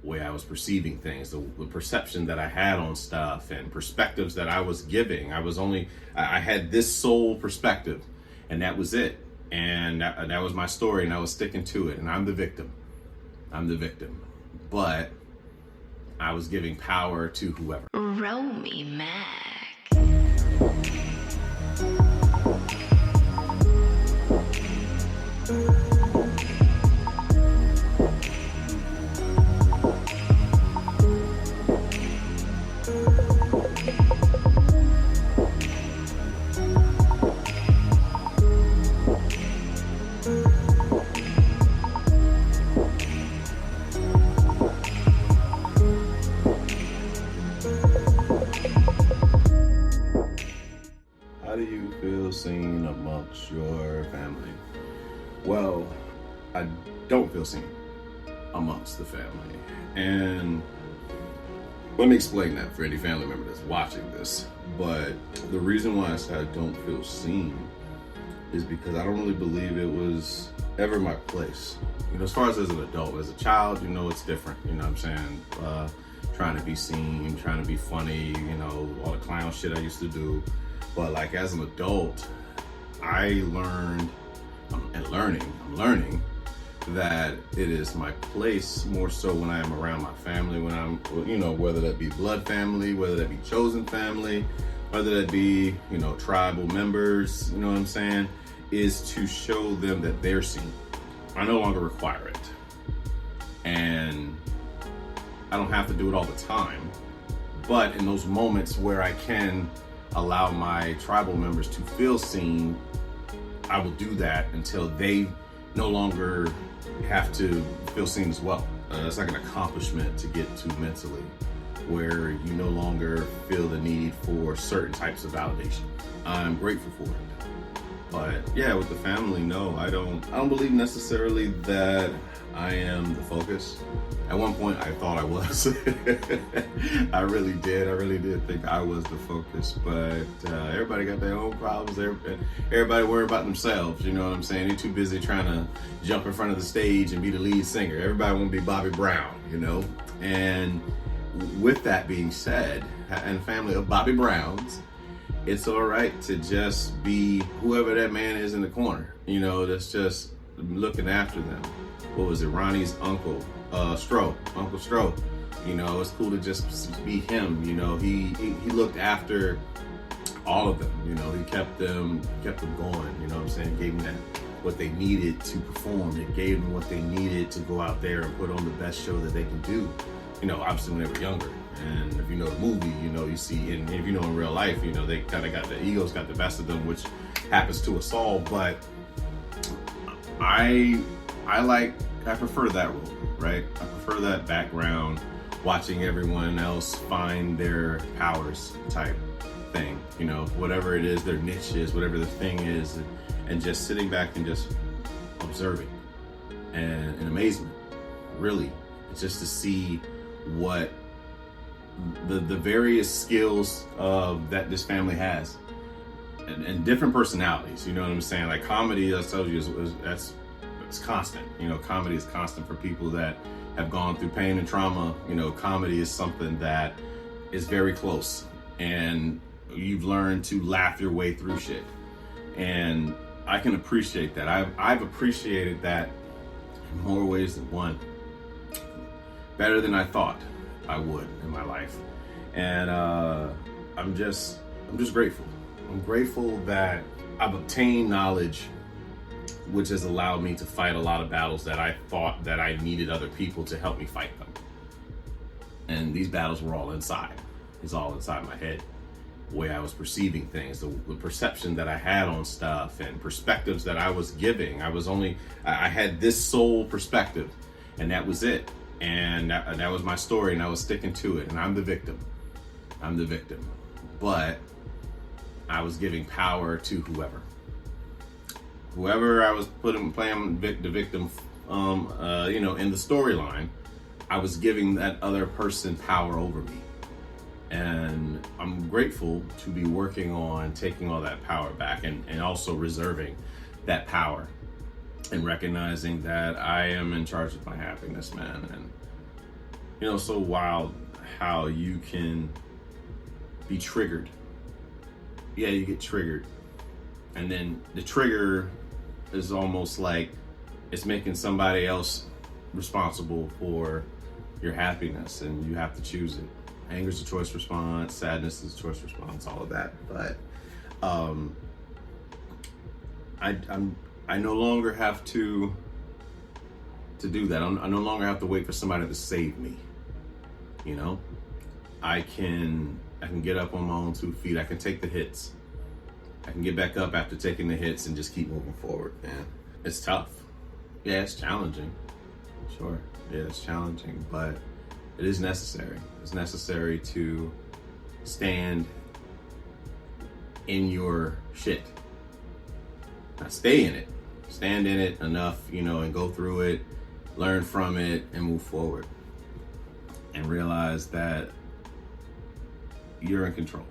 Way I was perceiving things, the perception that I had on stuff and perspectives that I was giving. I had this sole perspective and that was it. And that was my story and I was sticking to it. And I'm the victim. But I was giving power to whoever. Roll me, Mac. How do you feel seen amongst your family? Well, I don't feel seen amongst the family. And let me explain that for any family member that's watching this. But the reason why I say I don't feel seen is because I don't really believe it was ever my place. You know, as far as an adult, as a child, you know, it's different. You know what I'm saying? Trying to be seen, trying to be funny, you know, all the clown shit I used to do. But like as an adult, I learned, I'm learning that it is my place more so when I am around my family, when I'm, you know, whether that be blood family, whether that be chosen family, whether that be, you know, tribal members, you know what I'm saying, is to show them that they're seen. I no longer require it. And I don't have to do it all the time. But in those moments where I can allow my tribal members to feel seen, I will do that until they no longer have to feel seen as well. It's like an accomplishment to get to mentally, where you no longer feel the need for certain types of validation. I'm grateful for it. But yeah, with the family, no, I don't believe necessarily that I am the focus. At one point I thought I was. I really did think I was the focus, but everybody got their own problems. Everybody worry about themselves, you know what I'm saying? They're too busy trying to jump in front of the stage and be the lead singer. Everybody want to be Bobby Brown, you know? And with that being said, and family of Bobby Browns, it's all right to just be whoever that man is in the corner, you know, that's just looking after them. What was it, Ronnie's uncle, Uncle Stro. You know, it's cool to just be him. You know, he looked after all of them. You know, he kept them going. You know what I'm saying? Gave them what they needed to perform. It gave them what they needed to go out there and put on the best show that they can do. You know, obviously when they were younger. And if you know the movie, you know, you see, and if you know in real life, you know, they kind of got the egos got the best of them, which happens to us all. But I prefer that role, right? I prefer that background, watching everyone else find their powers type thing, you know, whatever it is, their niche is, whatever the thing is, and just sitting back and just observing and in amazement, really, just to see what the various skills that this family has, and different personalities. You know what I'm saying? Like comedy, I told you, that's constant. You know, comedy is constant for people that have gone through pain and trauma. You know, comedy is something that is very close, and you've learned to laugh your way through shit. And I can appreciate that. I've appreciated that in more ways than one. Better than I thought I would in my life. And I'm just grateful. I'm grateful that I've obtained knowledge which has allowed me to fight a lot of battles that I thought that I needed other people to help me fight them. And these battles were all inside. It's all inside my head. The way I was perceiving things, the perception that I had on stuff, and perspectives that I was giving. I had this sole perspective, and that was it. And that was my story, and I was sticking to it. And I'm the victim. But I was giving power to whoever I was playing the victim, in the storyline. I was giving that other person power over me. And I'm grateful to be working on taking all that power back, and also reserving that power, and recognizing that I am in charge of my happiness, man. And so wild how you can be triggered. Yeah, you get triggered, and then the trigger is almost like it's making somebody else responsible for your happiness, and you have to choose it. Anger is a choice response, sadness is a choice response, all of that. But I no longer have to do that. I no longer have to wait for somebody to save me. I can get up on my own 2 feet. I can take the hits. I can get back up after taking the hits and just keep moving forward, man. It's tough. Yeah, it's challenging. Sure. Yeah, it's challenging, but it is necessary. It's necessary to stand in your shit. Not stay in it. Stand in it enough, and go through it, learn from it, and move forward. And realize that you're in control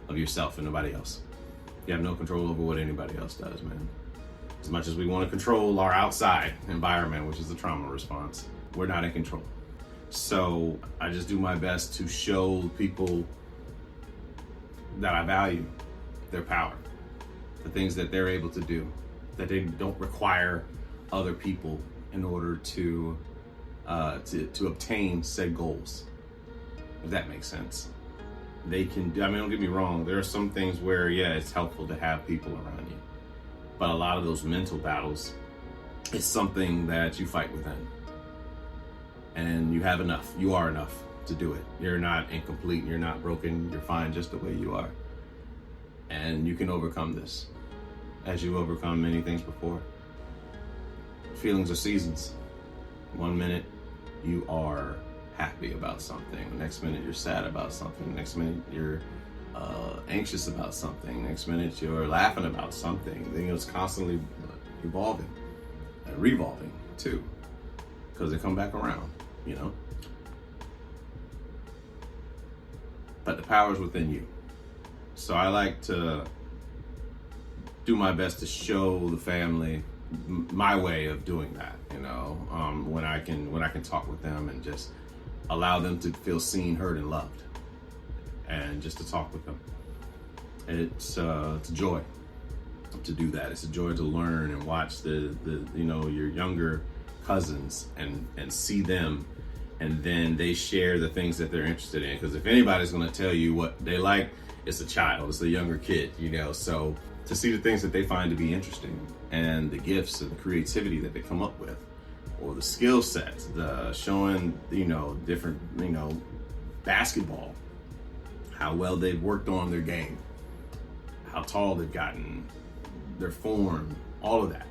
of yourself and nobody else. You have no control over what anybody else does, man. As much as we want to control our outside environment, which is the trauma response, we're not in control. So I just do my best to show people that I value their power, the things that they're able to do, that they don't require other people in order to obtain said goals, if that makes sense. They can do, don't get me wrong, there are some things where, yeah, it's helpful to have people around you. But a lot of those mental battles, it's something that you fight within. And you have enough. You are enough to do it. You're not incomplete. You're not broken. You're fine just the way you are. And you can overcome this, as you've overcome many things before. Feelings are seasons. 1 minute you are happy about something. The next minute you're sad about something. The next minute you're anxious about something. The next minute you're laughing about something. Then it's constantly evolving and revolving too, because they come back around. But the power's within you. So I like to do my best to show the family my way of doing that, when I can talk with them and just allow them to feel seen, heard, and loved, and just to talk with them. It's a joy to do that. It's a joy to learn and watch your younger cousins and see them, and then they share the things that they're interested in. Because if anybody's going to tell you what they like, it's a child, it's a younger kid, So to see the things that they find to be interesting, and the gifts and the creativity that they come up with, or the skill sets, the showing, different, basketball, how well they've worked on their game, how tall they've gotten, their form, all of that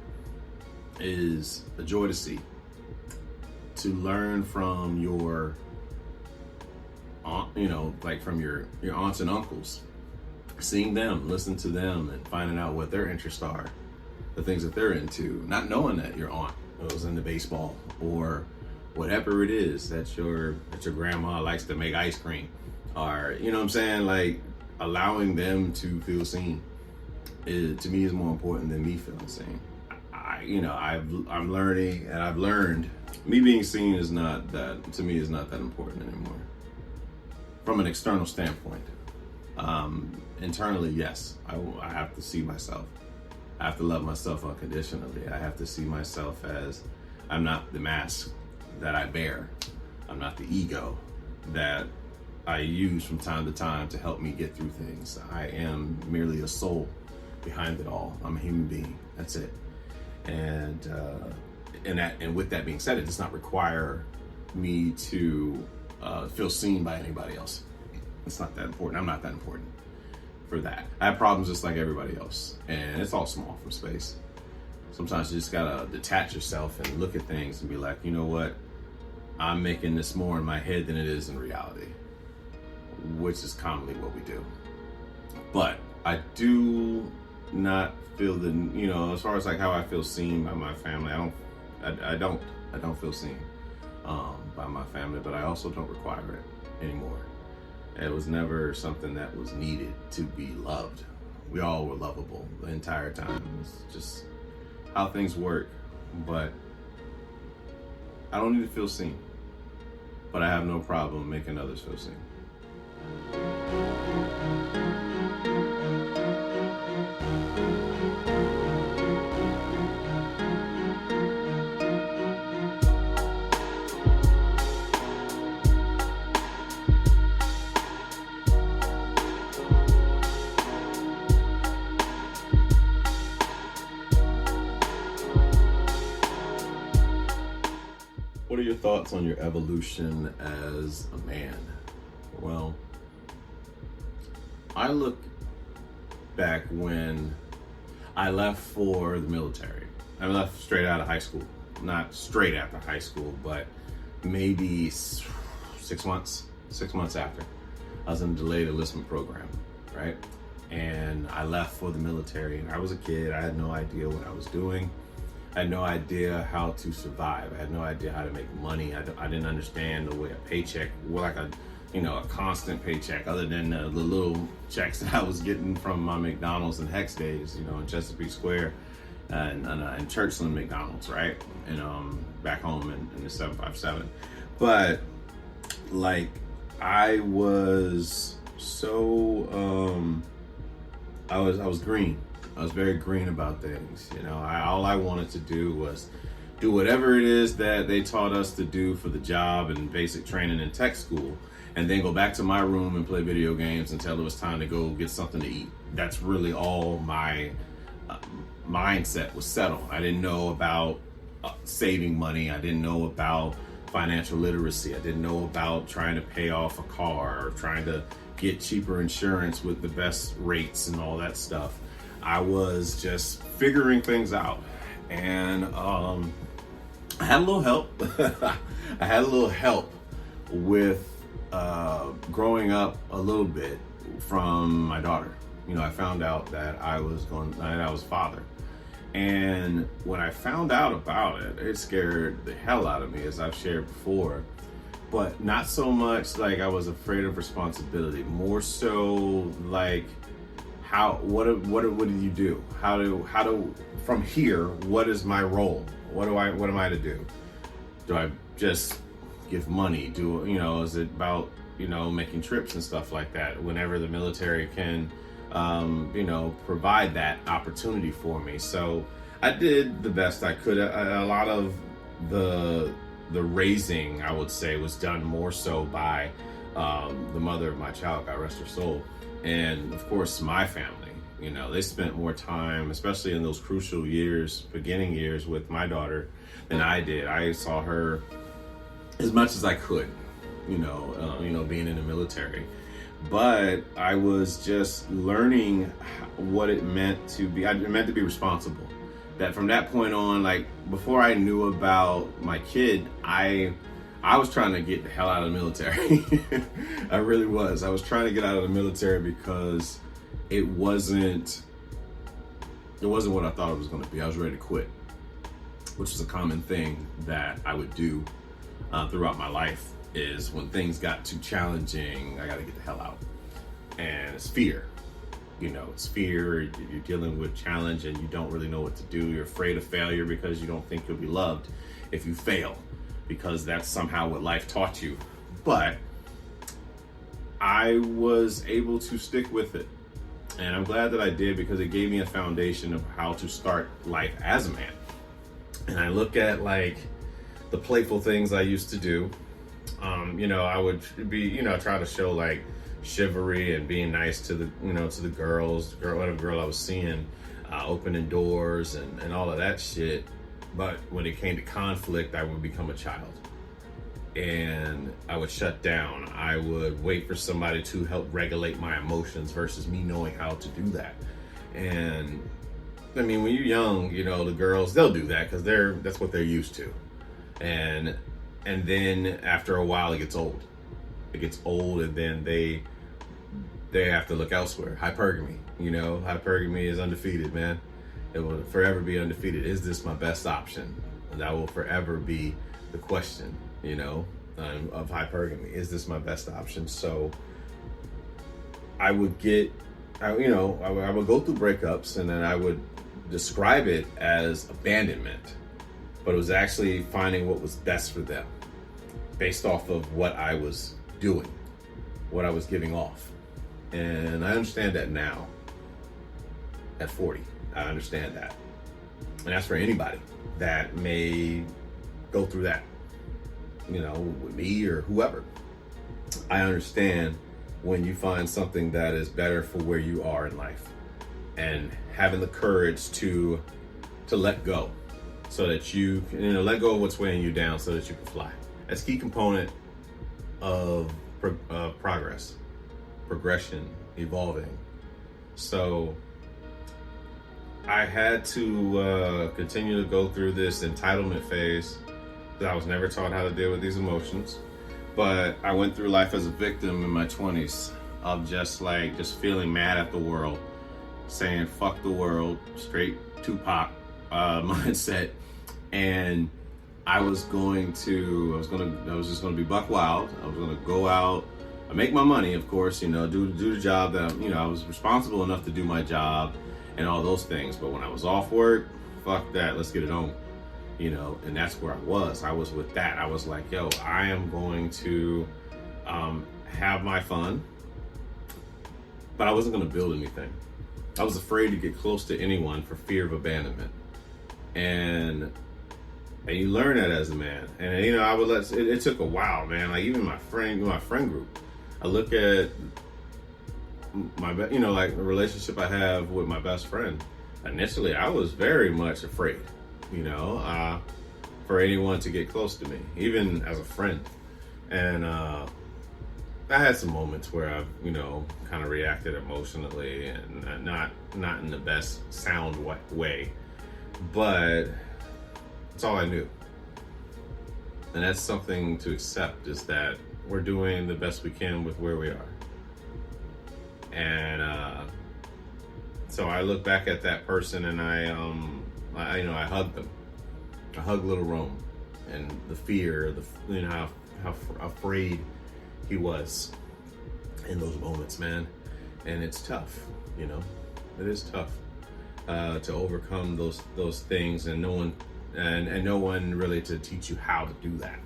is a joy to see. To learn from your aunt, from your aunts and uncles, seeing them, listening to them, and finding out what their interests are, the things that they're into, not knowing that your aunt was into baseball, or whatever it is that your grandma likes to make ice cream, or you know what I'm saying, like allowing them to feel seen to me is more important than me feeling seen. I'm learning, and I've learned me being seen is not that, to me, is not that important anymore. From an external standpoint, internally, yes, I have to see myself. I have to love myself unconditionally. I have to see myself as I'm not the mask that I bear. I'm not the ego that I use from time to time to help me get through things. I am merely a soul behind it all. I'm a human being. That's it. And with that being said, it does not require me to feel seen by anybody else. It's not that important. I'm not that important for that. I have problems just like everybody else, and it's all small from space. Sometimes you just gotta detach yourself and look at things and be like, you know what? I'm making this more in my head than it is in reality, which is commonly what we do. But I do not feel the, as far as like how I feel seen by my family, I don't feel seen by my family, but I also don't require it anymore. It was never something that was needed to be loved. We all were lovable the entire time. It's just how things work. But I don't need to feel seen, but I have no problem making others feel seen. What are your thoughts on your evolution as a man? Well, I look back when I left for the military. I left straight out of high school. Not straight after high school, but maybe 6 months after. I was in the delayed enlistment program, right? And I left for the military, and I was a kid. I had no idea what I was doing. I had no idea how to survive. I had no idea how to make money. I didn't understand the way a paycheck, like a constant paycheck, other than the little checks that I was getting from my McDonald's and Hex days, in Chesapeake Square and Churchland McDonald's, right? And back home in the 757. But like, I was so I was green. I was very green about things. All I wanted to do was do whatever it is that they taught us to do for the job and basic training in tech school, and then go back to my room and play video games until it was time to go get something to eat. That's really all my mindset was settled. I didn't know about saving money. I didn't know about financial literacy. I didn't know about trying to pay off a car or trying to get cheaper insurance with the best rates and all that stuff. I was just figuring things out, and I had a little help. I had a little help with growing up a little bit from my daughter. I found out that I was a father, and when I found out about it, it scared the hell out of me, as I've shared before. But not so much like I was afraid of responsibility, more so like, what do you do? How do from here, what is my role? What am I to do? Do I just give money? Is it about, making trips and stuff like that whenever the military can, provide that opportunity for me? So I did the best I could. A lot of the raising, I would say, was done more so by the mother of my child, God rest her soul. And of course, my family, they spent more time, especially in those crucial beginning years with my daughter, than I did. I saw her as much as I could, being in the military. But I was just learning what it meant to be. It meant to be responsible. That from that point on, like before I knew about my kid, I was trying to get the hell out of the military. I really was. I was trying to get out of the military because it wasn't what I thought it was going to be. I was ready to quit, which is a common thing that I would do throughout my life is when things got too challenging, I got to get the hell out. And it's fear. It's fear. You're dealing with challenge and you don't really know what to do. You're afraid of failure because you don't think you'll be loved if you fail, because that's somehow what life taught you. But I was able to stick with it. And I'm glad that I did, because it gave me a foundation of how to start life as a man. And I look at like the playful things I used to do. I would be, try to show like chivalry and being nice to the, to the whatever girl I was seeing, opening doors and all of that shit. But when it came to conflict, I would become a child. And I would shut down. I would wait for somebody to help regulate my emotions versus me knowing how to do that. And I mean, when you're young, the girls, they'll do that because that's what they're used to. And then after a while, it gets old. And then they have to look elsewhere. Hypergamy, hypergamy is undefeated, man. It will forever be undefeated. Is this my best option? And that will forever be the question, of hypergamy. Is this my best option? So I would I would go through breakups, and then I would describe it as abandonment, but it was actually finding what was best for them based off of what I was doing, what I was giving off. And I understand that now at 40. I understand that. And that's for anybody that may go through that, with me or whoever. I understand when you find something that is better for where you are in life, and having the courage to let go so that you can, let go of what's weighing you down so that you can fly. That's a key component of progression, evolving. So I had to continue to go through this entitlement phase, that I was never taught how to deal with these emotions. But I went through life as a victim in my 20s of just feeling mad at the world, saying fuck the world, straight Tupac mindset. And I was just gonna be buck wild. I was gonna go out, make my money, of course, do the job that, I was responsible enough to do my job and all those things. But when I was off work, fuck that, let's get it on. And that's where I was with that. I was like, yo, I am going to have my fun, but I wasn't going to build anything. I was afraid to get close to anyone for fear of abandonment. And you learn that as a man. And it took a while, man. Like even my friend group, I look at my, like the relationship I have with my best friend. Initially, I was very much afraid, for anyone to get close to me, even as a friend. And I had some moments where I've, kind of reacted emotionally and not in the best sound way, but it's all I knew. And that's something to accept, is that we're doing the best we can with where we are. And so I look back at that person and I hugged them. I hugged little Rome, and the fear, how afraid he was in those moments, man. And it's tough, it is tough to overcome those things, and no one really to teach you how to do that.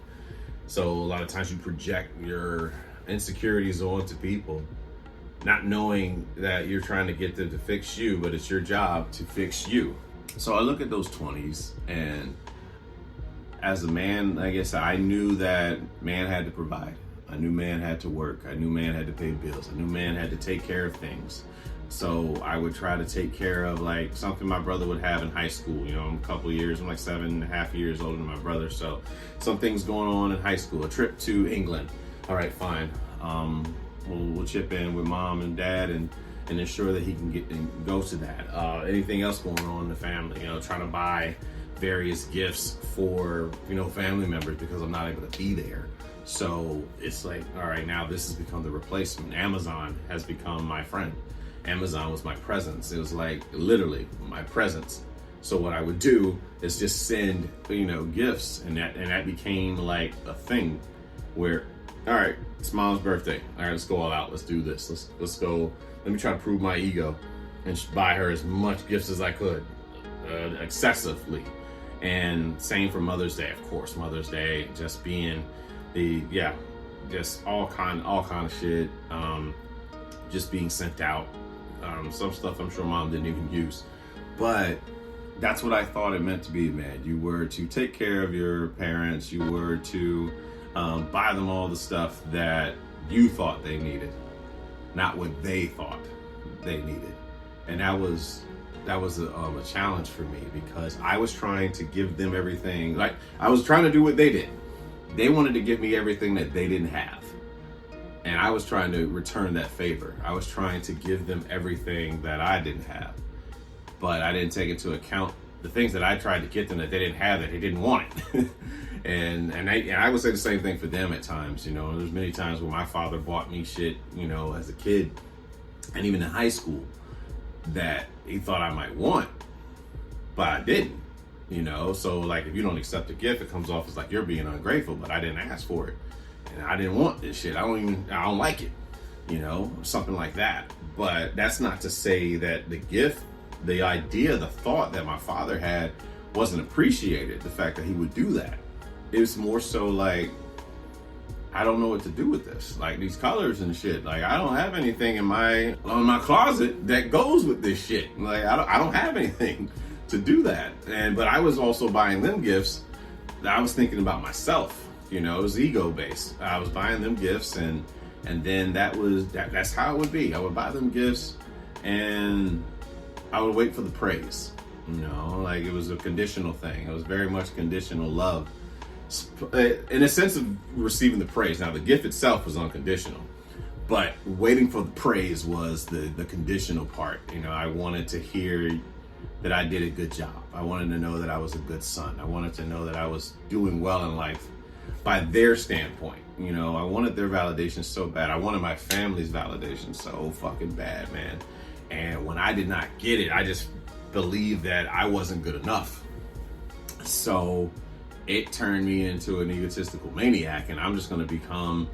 So a lot of times you project your insecurities onto people, not knowing that you're trying to get them to fix you, but it's your job to fix you. So I look at those 20s, and as a man, I guess I knew that man had to provide. I knew man had to work. I knew man had to pay bills. I knew man had to take care of things. So I would try to take care of like something my brother would have in high school. I'm a couple of years, I'm like 7.5 years older than my brother. So some things going on in high school, a trip to England. All right, fine. We'll chip in with mom and dad and ensure that he can get and go to that. Anything else going on in the family, trying to buy various gifts for, family members because I'm not able to be there. So it's like, all right, now this has become the replacement. Amazon has become my friend. Amazon was my presence. It was like literally my presence So what I would do is just send, gifts, and that became like a thing where, all right, it's Mom's birthday. All right, let's go all out. Let's do this. Let's go. Let me try to prove my ego and buy her as much gifts as I could, excessively. And same for Mother's Day, of course. Mother's Day, just being just all kind of shit. Just being sent out. Some stuff I'm sure Mom didn't even use, but that's what I thought it meant to be a man. You were to take care of your parents. You were to buy them all the stuff that you thought they needed, not what they thought they needed. And that was a challenge for me, because I was trying to give them everything. Like, I was trying to do what they did. They wanted to give me everything that they didn't have. And I was trying to return that favor. I was trying to give them everything that I didn't have. But I didn't take into account the things that I tried to get them that they didn't have, that they didn't want it. and I would say the same thing for them at times. There's many times where my father bought me shit, as a kid and even in high school, that he thought I might want, but I didn't. So like, if you don't accept a gift, it comes off as like you're being ungrateful, but I didn't ask for it. And I didn't want this shit. I don't like it, something like that. But that's not to say that the gift, the idea, the thought that my father had wasn't appreciated. The fact that he would do that. It was more so like, I don't know what to do with this. Like, these colors and shit. Like, I don't have anything in my closet that goes with this shit. Like, I don't have anything to do that. But I was also buying them gifts that I was thinking about myself. It was ego based. I was buying them gifts, and then that's how it would be. I would buy them gifts, and I would wait for the praise. Like, it was a conditional thing. It was very much conditional love, in a sense of receiving the praise. Now, the gift itself was unconditional, but waiting for the praise was the conditional part. I wanted to hear that I did a good job. I wanted to know that I was a good son. I wanted to know that I was doing well in life by their standpoint. I wanted their validation so bad. I wanted my family's validation so fucking bad, man. And when I did not get it, I just believed that I wasn't good enough. So it turned me into an egotistical maniac, and I'm just going to become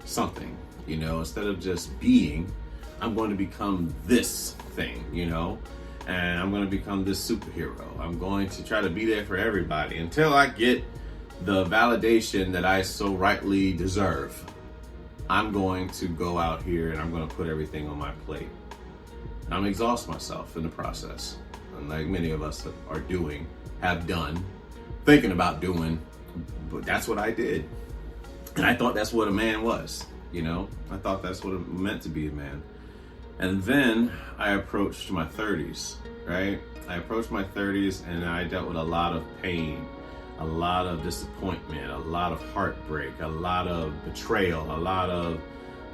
something, instead of just being, I'm going to become this thing, and I'm going to become this superhero. I'm going to try to be there for everybody until I get the validation that I so rightly deserve. I'm going to go out here and I'm going to put everything on my plate. And I'm going to exhaust myself in the process. And like many of us have done, thinking about doing, but that's what I did. And I thought that's what a man was, I thought that's what it meant to be a man. And then I approached my 30s, right? I approached my 30s and I dealt with a lot of pain, a lot of disappointment, a lot of heartbreak, a lot of betrayal, a lot of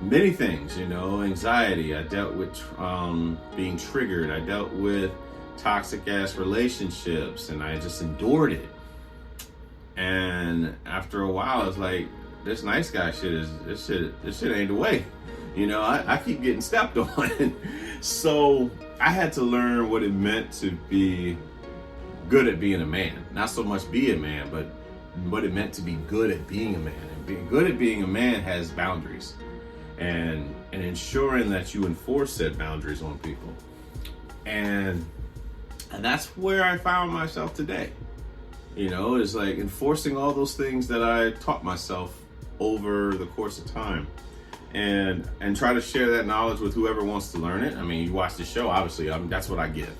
many things, anxiety. I dealt with being triggered. I dealt with toxic ass relationships, and I just endured it. And after a while, it's like, this nice guy shit this shit ain't the way. I keep getting stepped on. So I had to learn what it meant to be good at being a man. Not so much be a man, but what it meant to be good at being a man. And being good at being a man has boundaries. And ensuring that you enforce said boundaries on people. And that's where I found myself today. It's like enforcing all those things that I taught myself over the course of time. And try to share that knowledge with whoever wants to learn it. I mean, you watch the show, obviously, that's what I give.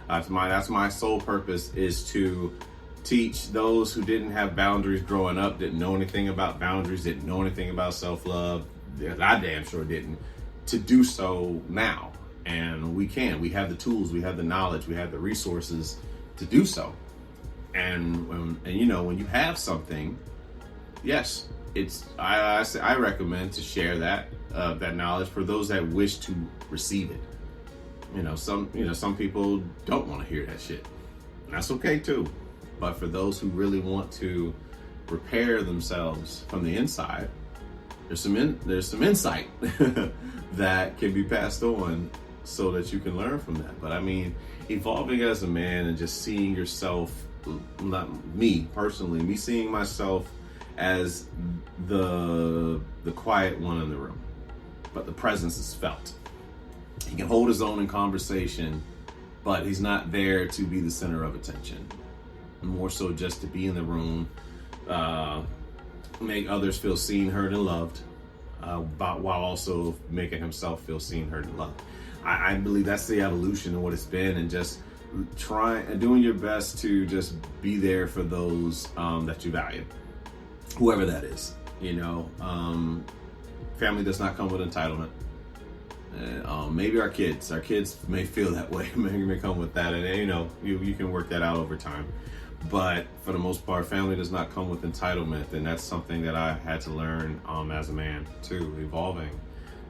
That's my sole purpose, is to teach those who didn't have boundaries growing up, didn't know anything about boundaries, didn't know anything about self-love. I damn sure didn't, to do so now. And we have the tools, we have the knowledge, we have the resources to do so. And when you have something, yes, I recommend to share that knowledge for those that wish to receive it. Some people don't want to hear that shit. And that's okay too. But for those who really want to repair themselves from the inside, there's some insight that can be passed on so that you can learn from that. But I mean, evolving as a man and just seeing yourself, not me personally, me seeing myself as the quiet one in the room, but the presence is felt. He can hold his own in conversation, but he's not there to be the center of attention. More so just to be in the room, make others feel seen, heard, and loved, while also making himself feel seen, heard, and loved. I believe that's the evolution of what it's been, and just trying and doing your best to just be there for those that you value, whoever that is. You know, family does not come with entitlement. Maybe our kids may feel that way. Maybe may come with that, and you know, you can work that out over time. But for the most part, family does not come with entitlement, and that's something that I had to learn as a man too, evolving.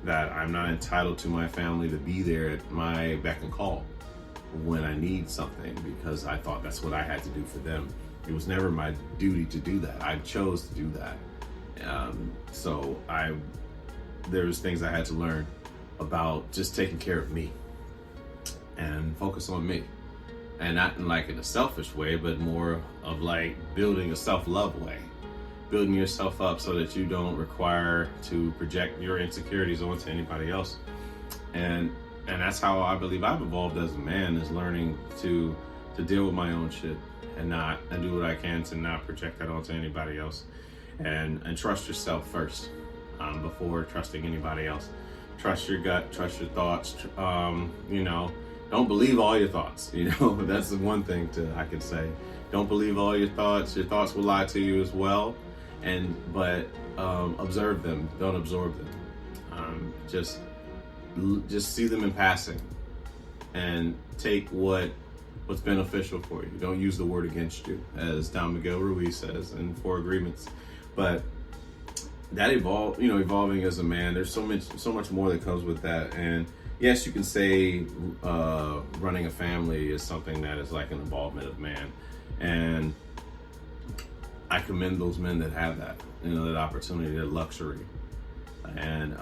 That I'm not entitled to my family to be there at my beck and call when I need something, because I thought that's what I had to do for them. It was never my duty to do that. I chose to do that. There was things I had to learn about just taking care of me and focus on me, and not in like in a selfish way, but more of like building a self-love way, building yourself up so that you don't require to project your insecurities onto anybody else. And that's how I believe I've evolved as a man, is learning to deal with my own shit and do what I can to not project that onto anybody else, and trust yourself first before trusting anybody else. Trust your gut, trust your thoughts. You know, don't believe all your thoughts. You know, that's the one thing I can say. Don't believe all your thoughts. Your thoughts will lie to you as well. But observe them. Don't absorb them. Just see them in passing, and take what's beneficial for you. Don't use the word against you, as Don Miguel Ruiz says in Four Agreements. But that evolving as a man, there's so much more that comes with that. And yes, you can say running a family is something that is like an involvement of man, and I commend those men that have that, that opportunity, that luxury. And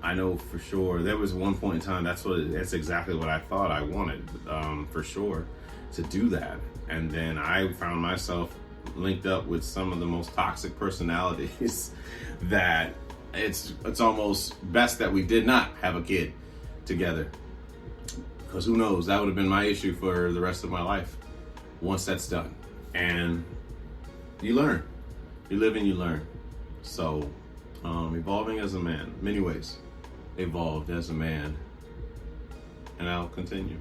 I know for sure there was one point in time that's exactly what I thought I wanted, for sure, to do that. And then I found myself linked up with some of the most toxic personalities that it's almost best that we did not have a kid together, because who knows, that would have been my issue for the rest of my life once that's done. And you learn, you live and you learn. So evolving as a man, many ways evolved as a man, and I'll continue.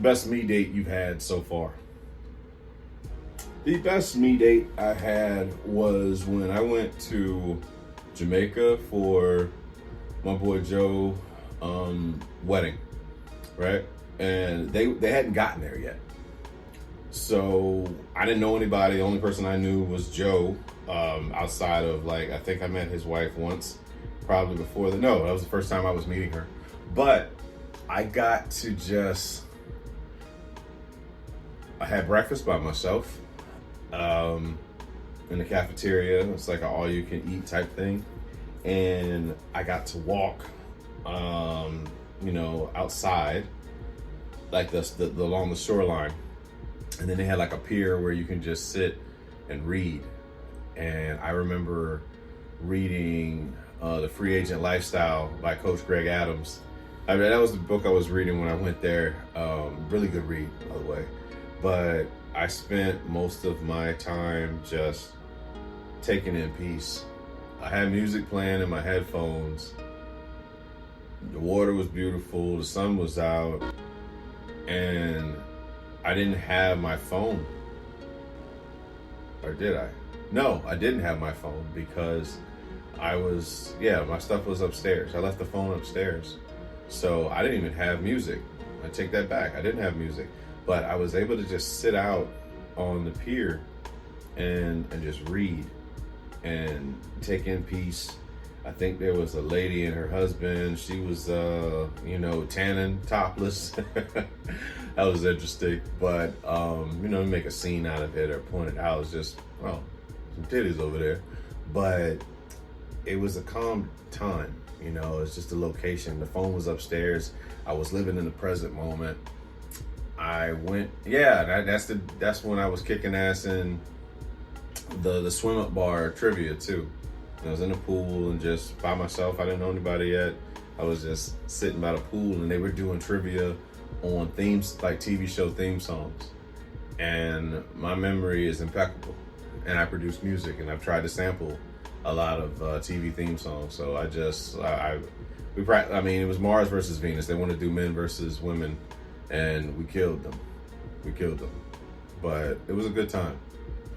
Best me date you've had so far? The best me date I had was when I went to Jamaica for my boy Joe wedding, right? And they hadn't gotten there yet, so I didn't know anybody. The only person I knew was Joe, outside of, like, I think I met his wife once, probably before that. No, that was the first time I was meeting her. But I got to I had breakfast by myself in the cafeteria. It's like an all-you-can-eat type thing. And I got to walk, outside, like along the shoreline. And then they had like a pier where you can just sit and read. And I remember reading The Free Agent Lifestyle by Coach Greg Adams. I mean, that was the book I was reading when I went there. Really good read, by the way. But I spent most of my time just taking in peace. I had music playing in my headphones. The water was beautiful. The sun was out. And I didn't have my phone. Or did I? No, I didn't have my phone, because my stuff was upstairs. I left the phone upstairs. So I didn't even have music. I take that back. I didn't have music. But I was able to just sit out on the pier and just read and take in peace. I think there was a lady and her husband. She was, tanning topless. That was interesting. But, make a scene out of it or point it out. It's just, well, some titties over there. But it was a calm time. It's just a location. The phone was upstairs. I was living in the present moment. I went, that's when I was kicking ass in the swim up bar trivia too. I was in the pool and just by myself. I didn't know anybody yet. I was just sitting by the pool and they were doing trivia on themes, like TV show theme songs. And my memory is impeccable. And I produce music and I've tried to sample a lot of TV theme songs. So it was Mars versus Venus. They wanted to do men versus women and we killed them. But it was a good time.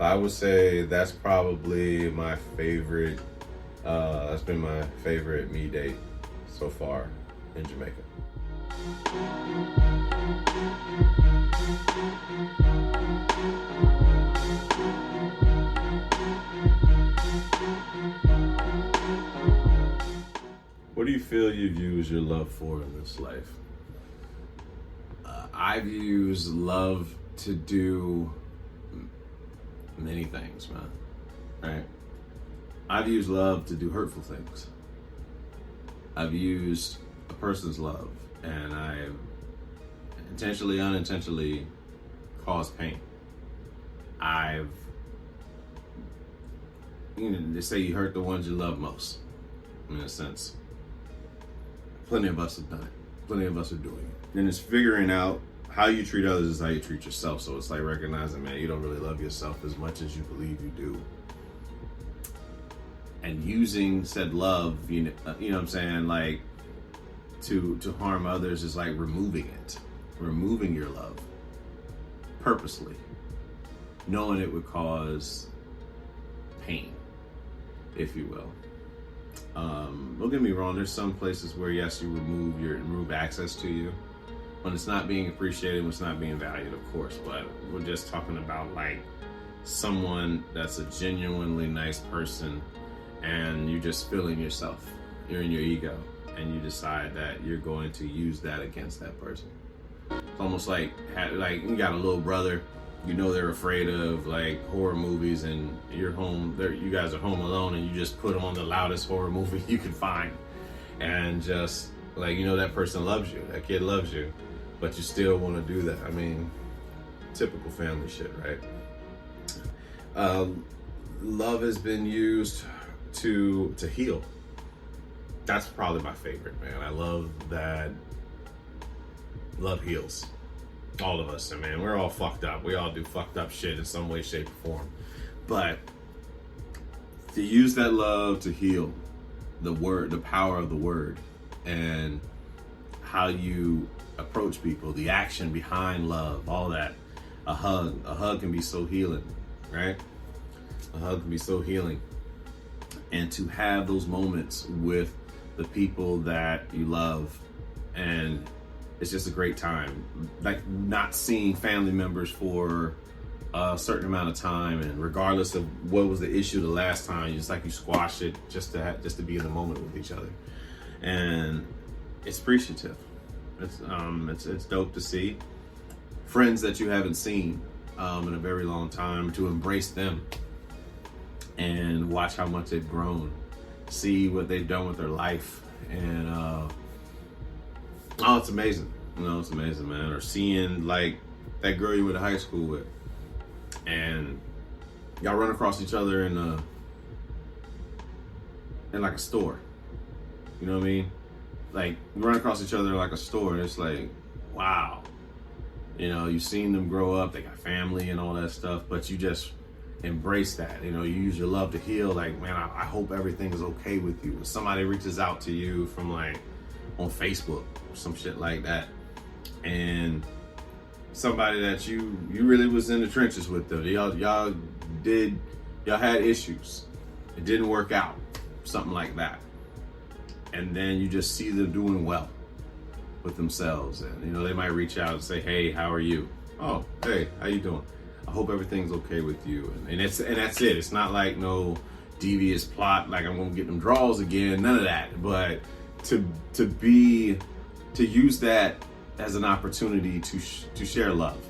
I would say that's probably my favorite. That's been my favorite me date so far in Jamaica. What do you feel you've used your love for in this life? I've used love to do many things, man. Right? I've used love to do hurtful things. I've used a person's love and I've intentionally, unintentionally caused pain. They say you hurt the ones you love most, in a sense. Plenty of us have done it. Plenty of us are doing it. And it's figuring out how you treat others is how you treat yourself. So it's like recognizing, man, you don't really love yourself as much as you believe you do. And using said love, you know what I'm saying, like to harm others is like removing your love purposely, knowing it would cause pain, if you will. Don't get me wrong, there's some places where yes, you remove access to you when it's not being appreciated, when it's not being valued, of course, but we're just talking about like someone that's a genuinely nice person and you're just feeling yourself, you're in your ego, and you decide that you're going to use that against that person. It's almost like you got a little brother, they're afraid of like horror movies and you're home, you guys are home alone and you just put on the loudest horror movie you can find. And just like, that person loves you, that kid loves you, but you still want to do that. I mean, typical family shit, right? Love has been used to heal. That's probably my favorite, man. I love that love heals. All of us, and man, we're all fucked up. We all do fucked up shit in some way, shape, or form. But to use that love to heal, the power of the word, and how you approach people, the action behind love, all that. A hug can be so healing, right? A hug can be so healing. And to have those moments with the people that you love, and it's just a great time. Like not seeing family members for a certain amount of time, and regardless of what was the issue the last time, it's like you squash it just to be in the moment with each other, and it's appreciative. It's dope to see friends that you haven't seen in a very long time, to embrace them and watch how much they've grown, see what they've done with their life, and it's amazing. It's amazing, man. Or seeing like that girl you went to high school with, and y'all run across each other in like a store. You know what I mean? Like you run across each other in like a store, and it's like, wow. You've seen them grow up, they got family and all that stuff, but you just embrace that. You use your love to heal. Like, man, I hope everything is okay with you. When somebody reaches out to you from like on Facebook or some shit like that, and somebody that you really was in the trenches with them, y'all had issues, it didn't work out, something like that, and then you just see them doing well with themselves, and they might reach out and say, hey, how are you? Oh, hey, how you doing? I hope everything's okay with you. And that's it. It's not like no devious plot, like I'm gonna get them draws again, none of that. But to use that as an opportunity to share love,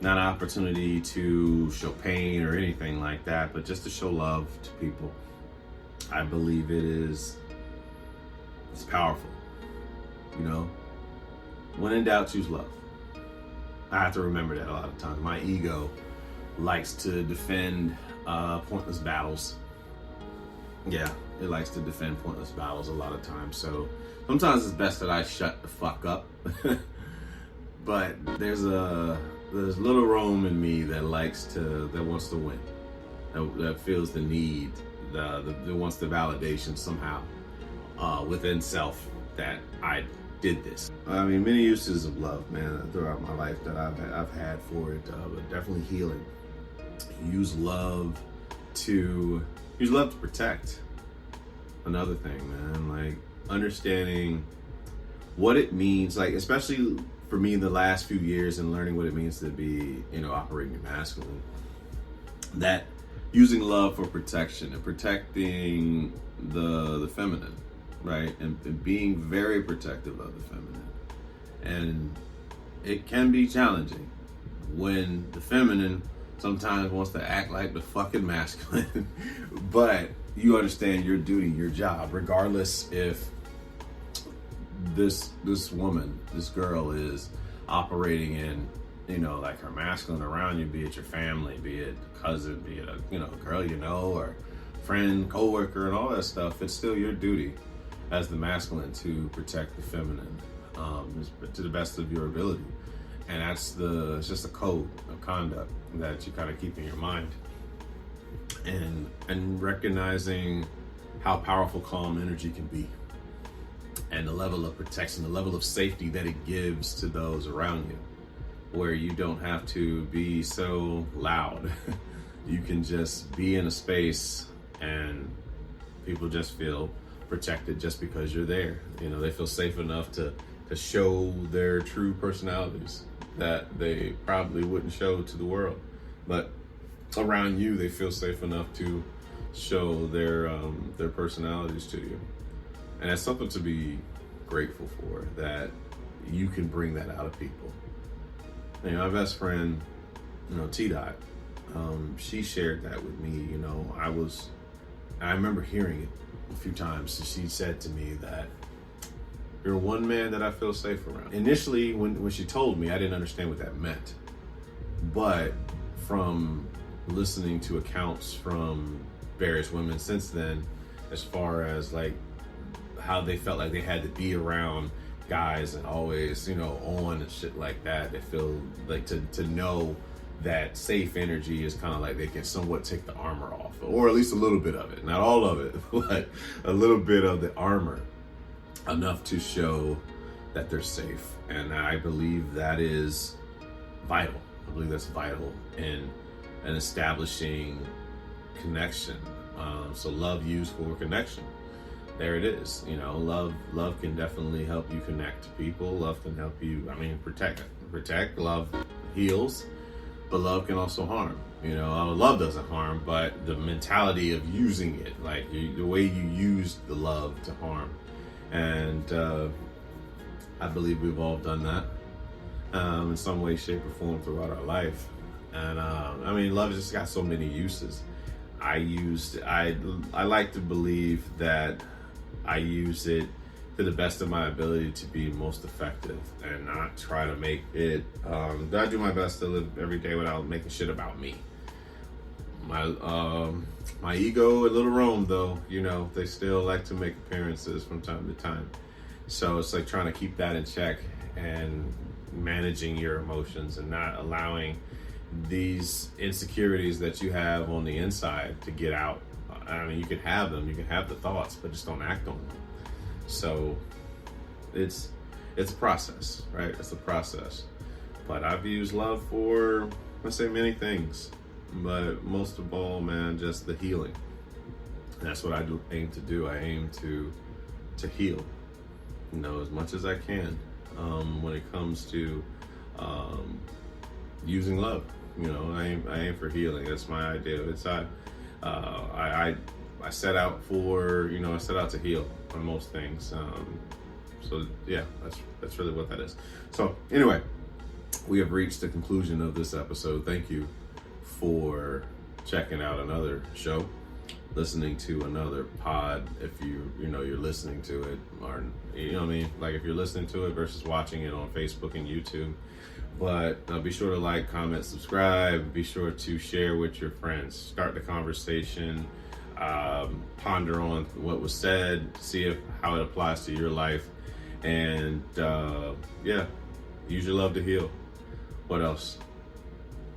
not an opportunity to show pain or anything like that, but just to show love to people. I believe it's powerful. You know, when in doubt, choose love. I have to remember that a lot of times. My ego likes to defend pointless battles. Yeah, it likes to defend pointless battles a lot of times. So sometimes it's best that I shut the fuck up. But there's little Rome in me that wants to win, that feels the need, that wants the validation somehow within self that I did this. I mean, many uses of love, man, throughout my life that I've had for it, but definitely healing. Use love to protect. Another thing, man, like understanding what it means, like especially for me in the last few years and learning what it means to be, operating masculine, that using love for protection and protecting the feminine, right? And being very protective of the feminine. And it can be challenging when the feminine sometimes wants to act like the fucking masculine, but you understand your duty, your job, regardless if this woman, this girl is operating in, like her masculine around you, be it your family, be it cousin, be it a girl or friend, coworker, and all that stuff. It's still your duty as the masculine to protect the feminine to the best of your ability. And it's just a code of conduct that you kind of keep in your mind. And recognizing how powerful calm energy can be, and the level of protection, the level of safety that it gives to those around you, where you don't have to be so loud. You can just be in a space and people just feel protected just because you're there. They feel safe enough to show their true personalities that they probably wouldn't show to the world. But around you, they feel safe enough to show their personalities to you. And that's something to be grateful for, that you can bring that out of people. My best friend, T-Dot, she shared that with me. I remember hearing it a few times. She said to me that you're one man that I feel safe around. Initially, when she told me, I didn't understand what that meant. But from listening to accounts from various women since then, as far as like how they felt like they had to be around guys and always, on and shit like that, they feel like to know that safe energy is kind of like they can somewhat take the armor off, or at least a little bit of it, not all of it, but a little bit of the armor, enough to show that they're safe. And I believe that is vital. I believe that's vital in establishing connection. So love used for connection. There it is. Love can definitely help you connect to people. Love can help you, protect. Love heals, but love can also harm. Love doesn't harm, but the mentality of using it, like the way you use the love to harm. And I believe we've all done that in some way, shape, or form throughout our life. And love has just got so many uses. I like to believe that I use it to the best of my ability to be most effective, and not try to make it, I do my best to live every day without making shit about me. My ego and little Rome, though, they still like to make appearances from time to time. So it's like trying to keep that in check and managing your emotions and not allowing these insecurities that you have on the inside to get out. You can have them, you can have the thoughts, but just don't act on them. So it's a process, right? It's a process. But I've used love for, let's say, many things, but most of all, man, just the healing. And that's what I aim to do. I aim to heal, as much as I can, when it comes to using love. You know, I aim for healing. That's my idea. It's I set out for, you know, I set out to heal on most things. So yeah, that's really what that is. So anyway, we have reached the conclusion of this episode. Thank you for checking out another show, listening to another pod. If you're listening to it, or you know what I mean, like if you're listening to it versus watching it on Facebook and YouTube. But be sure to like, comment, subscribe. Be sure to share with your friends. Start the conversation. Ponder on what was said. See how it applies to your life. And yeah, use your love to heal. What else?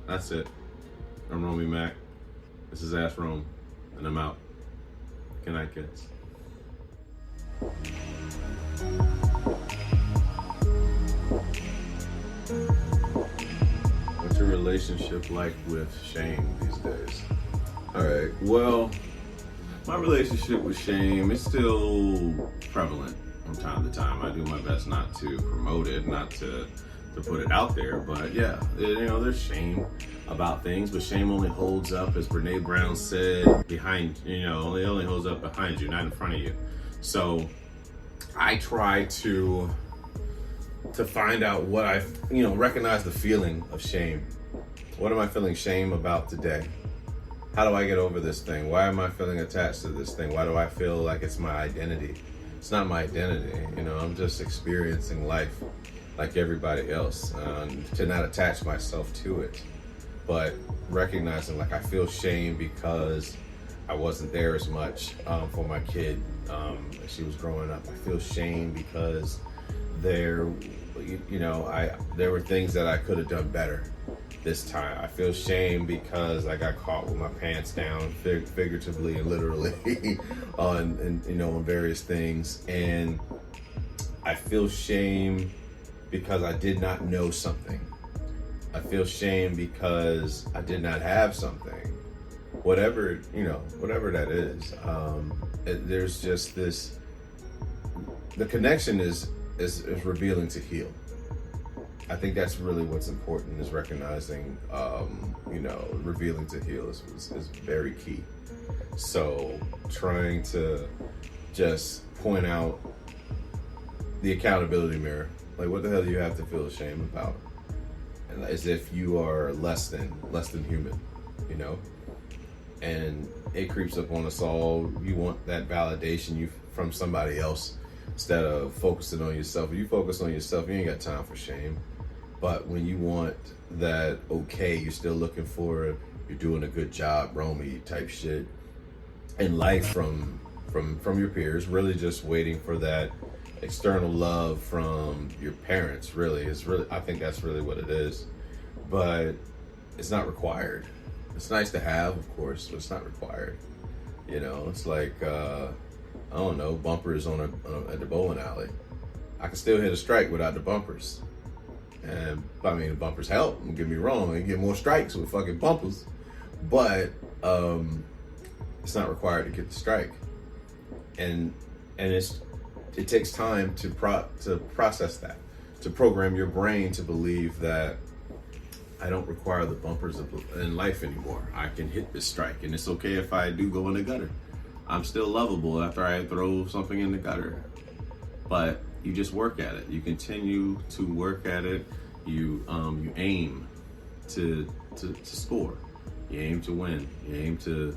That's it. I'm Romy Mac. This is Ask Rome, and I'm out. Good night, kids. What's your relationship like with shame these days? All right, well, my relationship with shame is still prevalent from time to time. I do my best not to promote it, not to put it out there, but yeah, there's shame about things, but shame only holds up, as Brene Brown said, behind, it only holds up behind you, not in front of you. So I try to find out what recognize the feeling of shame. What am I feeling shame about today? How do I get over this thing? Why am I feeling attached to this thing? Why do I feel like it's my identity? It's not my identity. I'm just experiencing life like everybody else, to not attach myself to it, but recognizing like I feel shame because I wasn't there as much for my kid as she was growing up. I feel shame because there were things that I could have done better this time. I feel shame because I got caught with my pants down, figuratively and literally, on various things. And I feel shame because I did not know something. I feel shame because I did not have something. Whatever that is. There's just this. The connection is revealing to heal. I think that's really what's important, is recognizing, revealing to heal is very key. So trying to just point out the accountability mirror. Like, what the hell do you have to feel ashamed about? And as if you are less than human, And it creeps up on us all. You want that validation from somebody else instead of focusing on yourself. If you focus on yourself, you ain't got time for shame. But when you want that you're still looking for it, you're doing a good job, Romy type shit in life from your peers, really just waiting for that external love from your parents. I think that's really what it is. But it's not required. It's nice to have, of course, but it's not required. It's like bumpers at the bowling alley. I can still hit a strike without the bumpers. And I mean, the bumpers help, don't get me wrong, and get more strikes with fucking bumpers. But it's not required to get the strike. And it takes time to process that, to program your brain to believe that I don't require the bumpers in life anymore. I can hit this strike, and it's okay if I do go in the gutter. I'm still lovable after I throw something in the gutter. But you just work at it. You continue to work at it. You aim to score. You aim to win. You aim to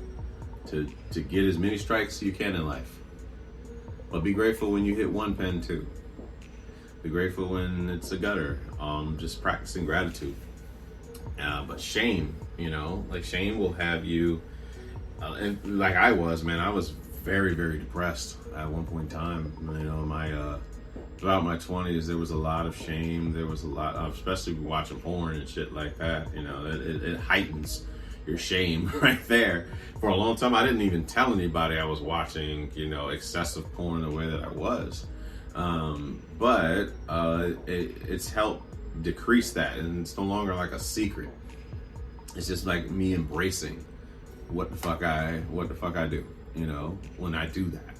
get as many strikes as you can in life. But be grateful when you hit one pen too. Be grateful when it's a gutter. Just practicing gratitude. But shame, shame will have you, and like I was very, very depressed at one point in time. Throughout my 20s, there was a lot of shame. There was a lot of, especially watching porn and shit like that. It heightens your shame right there. For a long time, I didn't even tell anybody I was watching, excessive porn the way that I was. But it's helped decrease that, and it's no longer like a secret. It's just like me embracing what the fuck I do, when I do that.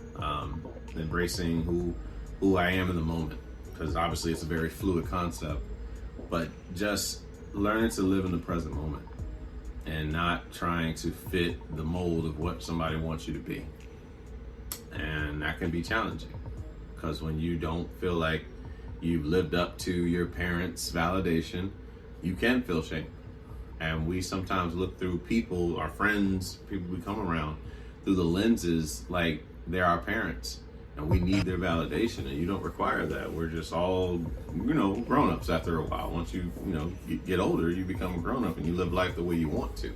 Embracing who I am in the moment, because obviously it's a very fluid concept, but just learning to live in the present moment. and not trying to fit the mold of what somebody wants you to be. And that can be challenging, because when you don't feel like you've lived up to your parents' validation, you can feel shame. And we sometimes look through people, our friends, people we come around, through the lenses like they're our parents, and we need their validation. And you don't require that. We're just all, grown-ups after a while. Once you get older, you become a grown-up and you live life the way you want to.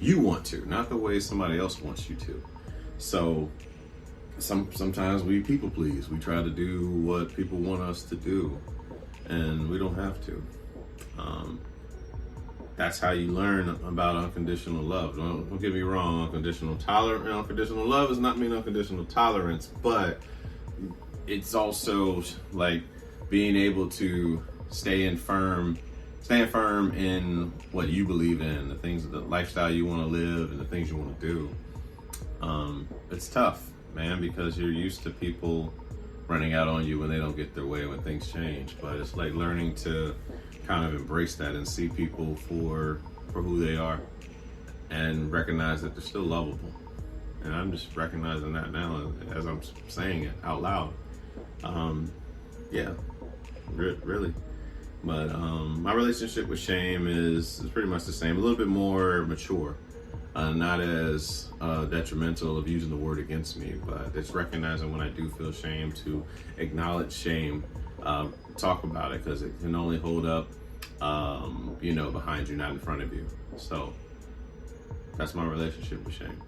You want to, not the way somebody else wants you to. So sometimes we people please. We try to do what people want us to do, and we don't have to. That's how you learn about unconditional love. Don't get me wrong. Unconditional love does not mean unconditional tolerance, but it's also like being able to stand firm in what you believe in, the lifestyle you want to live, and the things you want to do. It's tough, man, because you're used to people running out on you when they don't get their way, when things change. But it's like learning to kind of embrace that and see people for who they are, and recognize that they're still lovable. And I'm just recognizing that now as I'm saying it out loud. Really. But my relationship with shame is pretty much the same, a little bit more mature. Not as detrimental of using the word against me, but it's recognizing when I do feel shame, to acknowledge shame, talk about it, because it can only hold up, behind you, not in front of you. So that's my relationship with shame.